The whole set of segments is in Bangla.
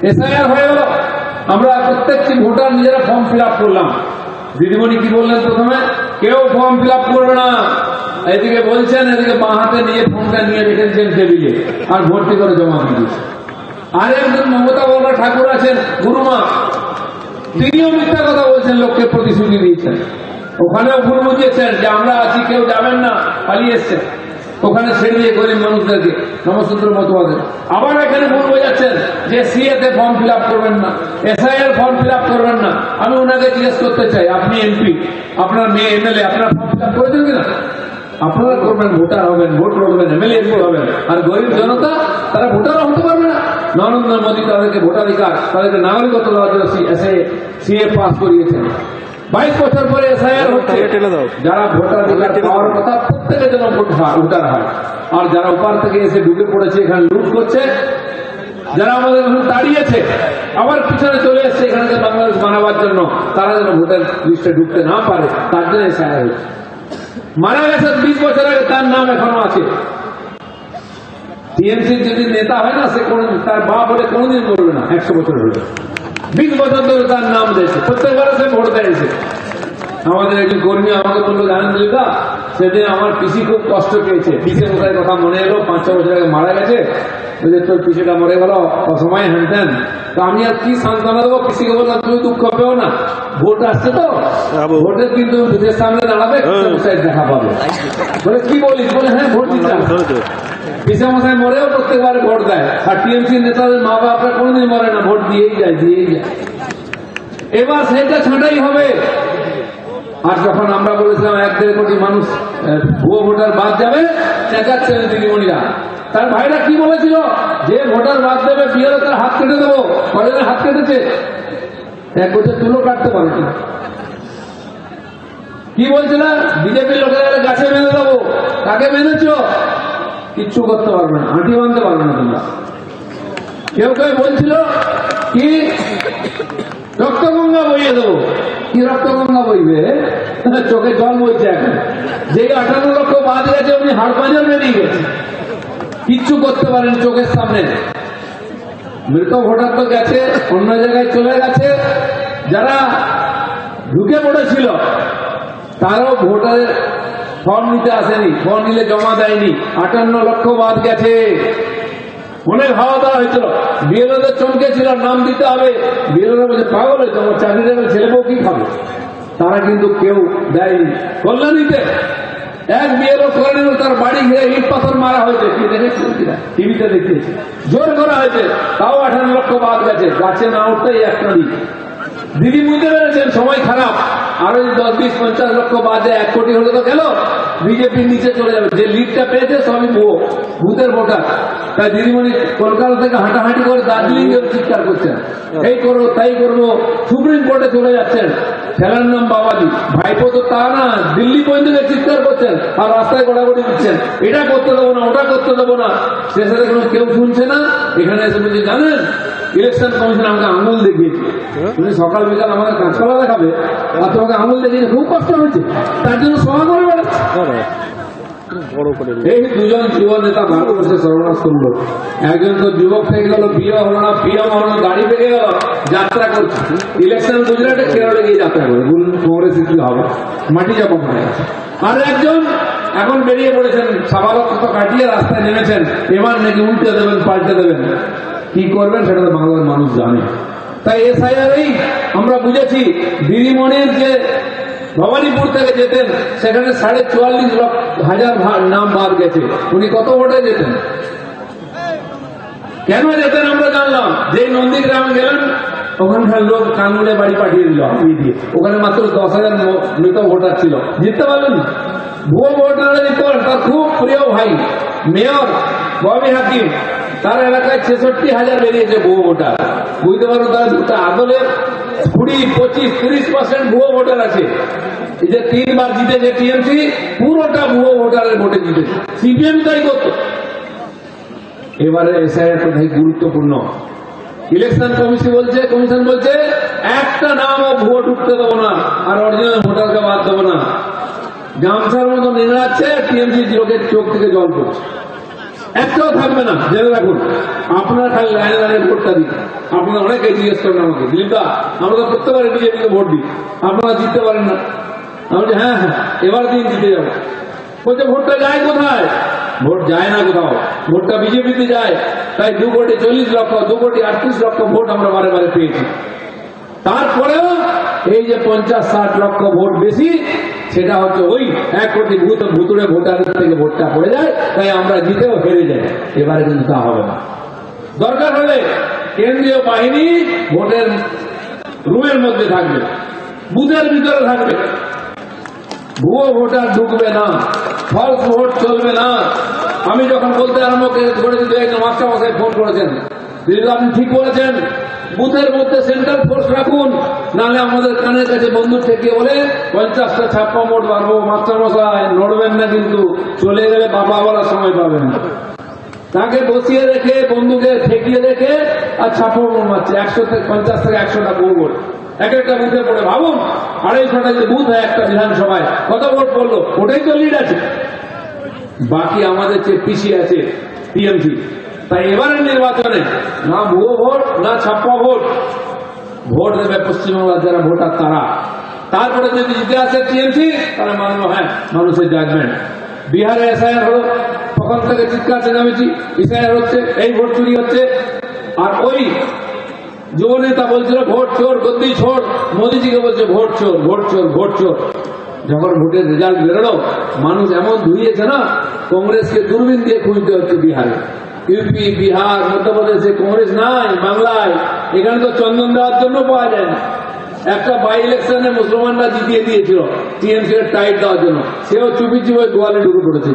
এসআইআর হয়ে গেল, আমরা প্রত্যেকটি ভোটার নিজেরা ফর্ম ফিল আপ করলাম। দিদিমণি কি বললেন প্রথমে? কেউ ফর্ম ফিল আপ করবে না। এদিকে বলছেন, এদিকে বাঁ হাতে নিয়ে ফর্মটা নিয়ে রেখেছেন টেবিলে আর ভর্তি করে জমা দিয়ে দিয়েছেন। আর একজন মমতা বড় ঠাকুর আছেন, গুরুমা, তিনিও মিথ্যা কথা বলছেন, লোককে প্রতিশ্রুতি দিয়েছেন। ওখানেও ভুল বুঝিয়েছেন যে আমরা আছি, কেউ যাবেন না, পালিয়ে এসছেন ওখানে ছেড়ে দিয়ে গরিব মানুষদেরকে, নমসূত্র মতবাদের। আবার এখানে ভুল বোঝাচ্ছেন যে সিএতে ফর্ম ফিল আপ করবেন না, এসআইআর ফর্ম ফিল আপ করবেন না। আমি ওনাকে জিজ্ঞেস করতে চাই, আপনি এমপি, আপনার মেয়ে এমএলএ, আপনার ফর্ম ফিল আপ করে দেবেন না? আপনারা করবেন, ভোটার হবেন, ভোট লড়বেন, এমএলএ এমপি হবেন, আর গরিব জনতা তারা ভোটারও হতে পারবে না। নরেন্দ্র মোদী তাদেরকে ভোটাধিকার, তাদেরকে নাগরিকত্ব দেওয়ার জন্য সিএ পাস করিয়েছেন। 22 বছর পরে এসআইআর হচ্ছে। যারা ভোটাধিকার পাওয়ার কথা প্রত্যেকের জন্য ভোটার হয়, আর যারা ওপার থেকে এসে ঢুকে পড়েছে, এখানে লুট করছে, যারা আমাদের দাঁড়িয়েছে আবার পিছনে চলে এসছে এখানে বাংলাদেশ বানাবার জন্য, তারা যেন ভোটার লিস্টে ঢুকতে না পারে, তার জন্য এসআইআর হচ্ছে। মারা গেছে 20 বছর আগে, তার নাম এখনো আছে। টিএমসির যদি নেতা হয় না, সে তার বাপ হলে কোনোদিন বলবে না 100 বছর হলে। 20 বছর ধরে তার নাম দিয়েছে, প্রত্যেকবারে সে ভোট দিয়েছে। আমাদের একজন কর্মী আমাকে বললো, জানেন দিদা, সেদিন আমার পিসি খুব কষ্ট পেয়েছে। পিসে কোথায় কথা মনে এলো, 5-6 বছর আগে মারা গেছে, তোর পিসিটা মরে গেল অসময়, হ্যান। তো আমি আর কি সান্ত্বনা দেবো পিসিকে? বললাম, তুমি দুঃখ পেও না, ভোট আসছে তো, ভোটে কিন্তু বুথের সামনে দাঁড়াবে, দেখা পাবে। বলে কি বলিস? বলে হ্যাঁ, ভোট দিতে। পিসে মশাই মরেও প্রত্যেকবারে ভোট দেয়, আর টিএমসি নেতাদের মা বাপরা কোনোদিন মরে না, ভোট দিয়েই যায়। এবার সেটা ছাঁটাই হবে। আর যখন আমরা বলেছিলাম 1-1.5 কোটি মানুষ ভুয়ো ভোটার বাদ যাবে, চেঁচাচ্ছেন দিদিমণিরা। তার ভাইরা কি বলেছিল? যে ভোটার বাদ দেবে বিয়েলে তার হাত কেটে দেবো। কয়জনের হাত কেটেছে? 1 বছর তুলো কাটতে পারে না। কি বলছিল? বিজেপির লোকেরা গাছে বেঁধে দেবো। কাকে বেঁধেছ? কিচ্ছু করতে পারবে না, হাঁটি বাঁধতে পারবে না তোমরা। কেউ কেউ বলছিল কি রক্তগঙ্গা বইয়ে দেবো। কি রক্তগঙ্গা বইবে? চোখে জল বইছে এখন। যে 58 লক্ষ বাদ গেছে, উনি হাড় পাঁজর বেরিয়ে গেছে, কিচ্ছু করতে পারেন চোখের সামনে। মৃত ভোটার তো গেছে, অন্য জায়গায় চলে গেছে। যারা ঢুকে পড়েছিল তারাও ভোটারের ফর্ম নিতে আসেনি, ফর্ম নিলে জমা দেয়নি। 58 লক্ষ বাদ গেছে। অনেক হাওয়া দেওয়া হয়েছিল, বিএলওদের চমকেছিল, নাম দিতে হবে। বিএলওরা বলছে, পাগল হয়েছে, আমার চাকরি দেবে, ছেলে বউ কি খাবে? তারা কিন্তু কেউ দেয়নি। কল্যাণীতে এক বিএলও করে নিল, তার বাড়ি ঘিরে ইট পাথর মারা হয়েছে। কি দেখেছি টিভিতে দেখিয়েছে, জোর করা হয়েছে, তাও 58 লক্ষ বাদ গেছে। গাছে না উঠতেই একটা দিন। দিদি বুঝতে পেরেছেন সময় খারাপ, আরো 10-20-50 লক্ষ বাদে 1 কোটি হলে তো গেল, বিজেপির নিচে চলে যাবে। যে লিডটা পেয়েছে সবই ভূতের ভোটার। তাই দিদিমণি কলকাতা থেকে হাঁটাহাঁটি করে দার্জিলিং এর চিৎকার করছেন, এই করবো তাই করবো, সুপ্রিম কোর্টে চলে যাচ্ছেন। ছেলের নাম বাবাজি, ভাইপো তো তা না, দিল্লি পর্যন্ত চিৎকার করছেন আর রাস্তায় গোড়াগড়ি দিচ্ছেন, এটা করতে দেবো না, ওটা করতে দেবো না। শেষে দেখুন কেউ শুনছে না। এখানে এসে বলছে, জানেন ইলেকশন কমিশন আমাকে আঙুল দেখিয়েছে। তুমি সকাল বিকাল আমাকে কাঁচকলা দেখাবে আর তোমাকে আঙুল দেখিয়েছে, খুব কষ্ট হচ্ছে, তার জন্য সভা করে বেড়াচ্ছে। এই 2জন যুব নেতা ভারতবর্ষে সর্বনাশ করলো। একজন তো যুবক থেকে গেল, বিয়ে হলো না, বিয়ে হলো না, গাড়ি পেকে গেল, যাত্রা করছে। ইলেকশন গুজরাটে, কেরলে গিয়ে যাত্রা করে, কংগ্রেসে কি হবে, মাটি চাপা পড়ে গেছে। আর একজন এখন বেরিয়ে পড়েছেন, সাবালক কাটিয়ে রাস্তায় নেমেছেন, এবার নাকি উল্টে দেবেন, পাল্টে দেবেন। কি করবেন সেটা তো বাংলার মানুষ জানে। তাই এসআইআরই আমরা বুঝেছি, দিদিমণির যে ভবানীপুর থেকে যেতেন, সেখানে 44,500 নাম বাদ গেছে। উনি কত ভোটে যেতেন? কেন যেতেন আমরা জানলাম। যেই নন্দীগ্রামে গেলেন, ওখানকার লোক কানমুড়ে বাড়ি পাঠিয়ে দিল দিয়ে। ওখানে মাত্র 10,000 মৃত ভোটার ছিল, জিততে পারলেন না। ভুয়ো ভোটাররা জিততে পারেন। তার খুব প্রিয় ভাই মেয়র ববি হাকিম, তার এলাকায় 66,000 বেরিয়েছে ভুয়ো ভোটার। বুঝতে পারো তারা দুটা আদলের 20-25-30% ভুয়ো ভোটার আছে। এই যে 3 বার জিতেছে টিএমসি, পুরোটা ভুয়ো ভোটারের ভোটে জিতেছে। সিপিএম তাই করতো। এবারে এসআইআর তো ভাই গুরুত্বপূর্ণ। ইলেকশন কমিশন বলছে একটা নামও ভুয়ো ঢুকতে দেবো না, আর অরিজিনাল ভোটারকে বাদ দেবো না। গামছার মতো নেড়াচ্ছে, টিএমসি লোকের চোখ থেকে জল পড়ছে। একটাও থাকবে না, জেনে রাখুন। আপনারা খালি লাইনে লাইনে ভোটটা দিন। আপনারা অনেকে জিজ্ঞেস করেন আমাকে, দিলীপদা আমরা তো করতে পারি বিজেপিকে ভোট দিই, আপনারা জিততে পারেন না। আমি বলছি হ্যাঁ হ্যাঁ এবার দিন জিতে যাবো। বলছে ভোটটা যায় কোথায়? ভোট যায় না কোথাও, ভোটটা বিজেপিতে যায়। তাই 2 কোটি 40 লক্ষ 2 কোটি 38 লক্ষ ভোট আমরা বারে বারে পেয়েছি। তারপরেও এই যে 50-60 লক্ষ ভোট বেশি, সেটা হচ্ছে ওই 1 কোটি ভুতুড়ে ভোটারের থেকে ভোটটা পড়ে যায়, তাই আমরা জিতেও হেরে যাই। এবারে কিন্তু তা হবে না। দরকার হলে কেন্দ্রীয় বাহিনী ভোটের রুমের মধ্যে থাকবে, বুথের ভিতরে থাকবে, ভুয়ো ভোটার ঢুকবে না, ফলস ভোট চলবে না। আমি যখন বলতে আরম্ভ করেছি, একজন মাস্টারমশাই ফোন করেছেন, আপনি ঠিক বলেছেন, বুথের মধ্যে সেন্ট্রাল ফোর্স রাখুন, নাহলে আমাদের কানের কাছে বন্দুক ঠেকিয়ে বলে 50টা ছাপ্পা মোট বাড়বো। মাস্টারমশাই নড়বেন না, কিন্তু চলে গেলে বাবা বলার সময় পাবেন না। তাকে বসিয়ে রেখে বন্দুকে ঠেকিয়ে রেখে আর ছাপ্পা মোট মারছে 50 থেকে 100টা ভোট এক একটা বুথে পড়ে। ভাবুন 250টা যে বুথ হয় একটা বিধানসভায়, কত ভোট পড়লো? ওটাই তো লিড আছে, বাকি আমাদের চেয়ে পিছিয়ে আছে টিএমসি। তাই এবারের নির্বাচনে না ভুয়ো ভোট না ছাপ্পা ভোট, ভোট দেবে পশ্চিমবাংলার যারা ভোটার তারা। তারপরে যদি জিতে আসে টিএমসি, তাহলে মানব হ্যাঁ মানুষের জাজমেন্ট। বিহারে এসআইআর হলো, তখন থেকে চিৎকার চেঁচামেচি, এসআইআর হচ্ছে, এই ভোট চুরি হচ্ছে। আর ওই যুব নেতা বলছিল ভোট চোর, গদ্দি ছোড়, মোদীজিকে বলছে ভোট চোর, ভোট চোর, ভোট চোর। যখন ভোটের রেজাল্ট বেরোলো, মানুষ এমন ধুইয়েছে না, কংগ্রেসকে দূরবীন দিয়ে খুঁজতে হচ্ছে বিহারে। ইউপি, বিহার, মধ্যপ্রদেশে কংগ্রেস নাই, বাংলায় এখানে তো চন্দন দেওয়ার জন্য পাওয়া যায় না। একটা বাই ইলেকশনে মুসলমানরা জিতিয়ে দিয়েছিল টিএমসি এর টাইট দেওয়ার জন্য, সেও চুপি চুপি গোয়ালে ঢুকে পড়েছে।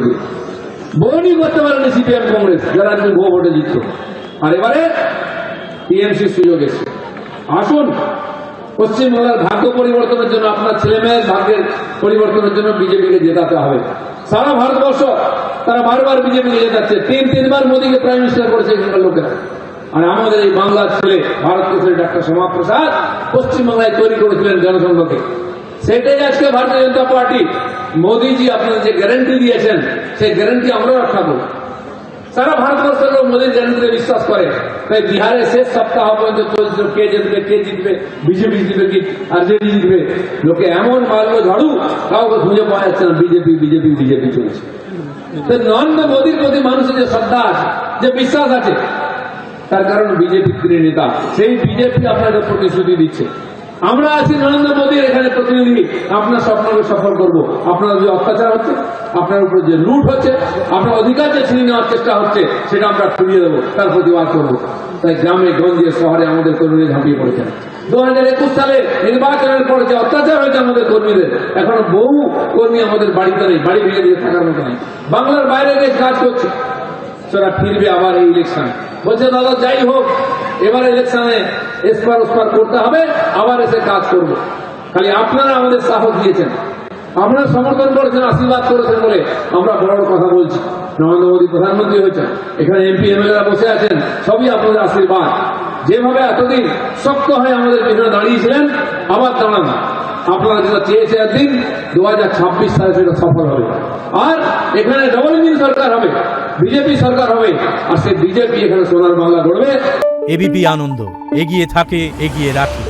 বোনই করতে পারেনি সিপিএম কংগ্রেস, যারা ভুয়ো ভোটে জিতত। আর এবারে টিএমসির সুযোগ এসছে। আসুন, পশ্চিমবাংলার ভাগ্য পরিবর্তনের জন্য, আপনার ছেলে মেয়ের ভাগ্যের পরিবর্তনের জন্য বিজেপিকে জেতাতে হবে। সারা ভারতবর্ষ তারা বারবার বিজেপিকে জেতাচ্ছে, 3-3বার মোদীকে প্রাইম মিনিস্টার করেছে এখানকার লোকেরা। আর আমাদের এই বাংলার ছেলে, ভারতবর্ষের ডাক্তার শ্যামাপ্রসাদ পশ্চিমবাংলায় তৈরি করেছিলেন জনসংঘকে। সেটাই আজকে ভারতীয় জনতা পার্টি, মোদীজি আপনাদের যে গ্যারান্টি দিয়েছেন, সেই গ্যারান্টি আমরা রক্ষা করব। সারা ভারতবর্ষের লোক মোদীর গ্যারান্টিতে বিশ্বাস করে। তাই বিহারে শেষ সপ্তাহ পর্যন্ত চলছিল কে জিতবে, কে জিতবে, বিজেপি জিতবে কি আরজেডি জিতবে। লোকে এমন মারলো ঝাড়ু, কাউকে খুঁজে পাওয়া যাচ্ছে না, বিজেপি বিজেপি বিজেপি চলছে। তো নরেন্দ্র মোদীর প্রতি মানুষের যে শ্রদ্ধা আছে, যে বিশ্বাস আছে, তার কারণ বিজেপি প্রিয় নেতা, সেই বিজেপি আপনাদের প্রতিশ্রুতি দিচ্ছে। আমরা আছি নরেন্দ্র মোদীর এখানে প্রতিনিধি, আপনার স্বপ্নকে সফল করব। আপনার যে অত্যাচার হচ্ছে, আপনার উপর যে লুট হচ্ছে, আপনার অধিকার যে ছিনিয়ে নেওয়ার চেষ্টা হচ্ছে, সেটা আমরা ফিরিয়ে দেবো, তার প্রতিবাদ করবো। তাই গ্রামে গঞ্জে শহরে আমাদের কর্মীরা ঝাঁপিয়ে পড়েছেন। 2021 সালে নির্বাচনের পর যে অত্যাচার হয়েছে আমাদের কর্মীদের, এখনো বহু কর্মী আমাদের বাড়িতে নেই, বাড়ি ভেঙে দিয়ে থাকার মতো নেই, বাংলার বাইরে গিয়ে কাজ করছে। সেটা ফিরবে আবার এই ইলেকশন। বলছে দাদা যাই হোক, এবার ইলেকশনে এসপার ওসপার করতে হবে, আবার এসে কাজ করব। খালি আপনারা আমাদের সাহস দিয়েছেন, আপনারা সমর্থন করেছেন, আশীর্বাদ করেছেন বলে আমরা বড় বড় কথা বলছি। নরেন্দ্র মোদী প্রধানমন্ত্রী হয়েছেন, এখানে এমপি এমএলএরা বসে আছেন, সবই আপনাদের আশীর্বাদ। যেভাবে এতদিন শক্ত হয়ে আমাদের পিছনে দাঁড়িয়েছিলেন, আবার দাঁড়ান। আপনারা যেটা চেয়েছে একদিন 2026 সালে সেটা সফল হবে। আর এখানে ডবল ইঞ্জিন সরকার হবে, বিজেপি সরকার হবে, আর সেই বিজেপি এখানে সোনার বাংলা গড়বে। এবিপি আনন্দ, এগিয়ে থাকে, এগিয়ে রাখে।